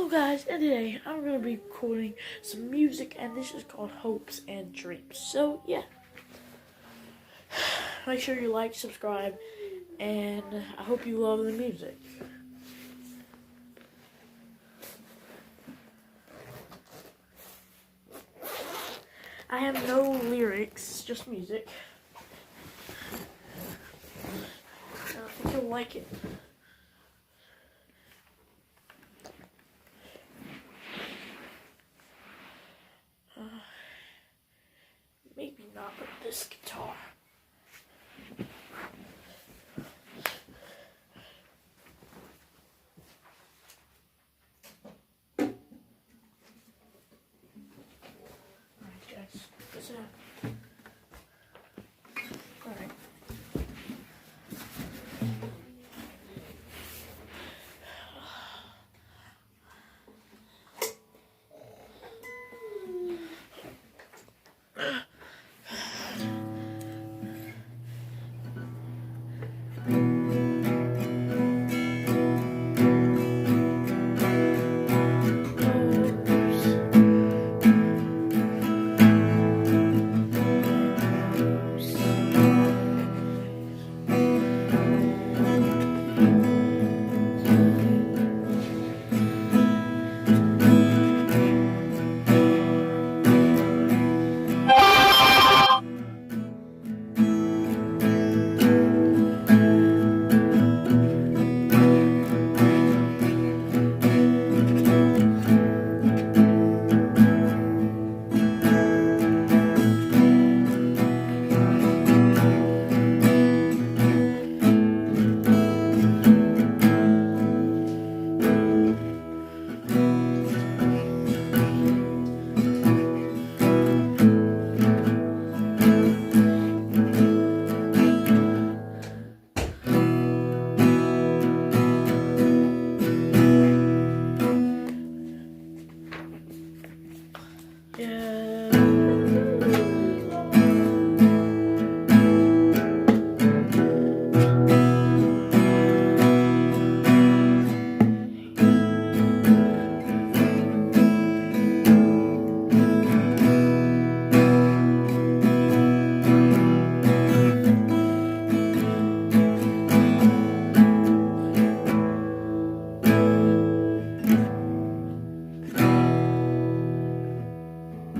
Hello guys, and today I'm going to be recording some music, and this is called Hopes and Dreams. So yeah, make sure you like, subscribe, and I hope you love the music. I have no lyrics, just music. I think you'll like it. Maybe not with this guitar. Alright guys, what's that? Alright.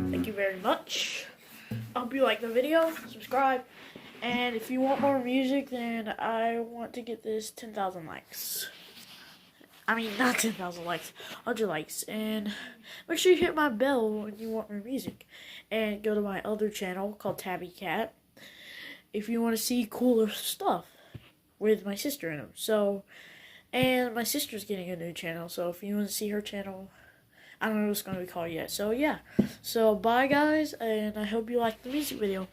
Thank you very much. I hope you like the video, subscribe, and if you want more music, then I want to get this 10,000 likes. I mean, not 10,000 likes, 100 likes, and make sure you hit my bell when you want more music, and go to my other channel called TaBBy CaT if you want to see cooler stuff with my sister in them. So, and my sister's getting a new channel, so if you want to see her channel, I don't know what it's going to be called yet. So yeah, so bye guys, and I hope you liked the music video.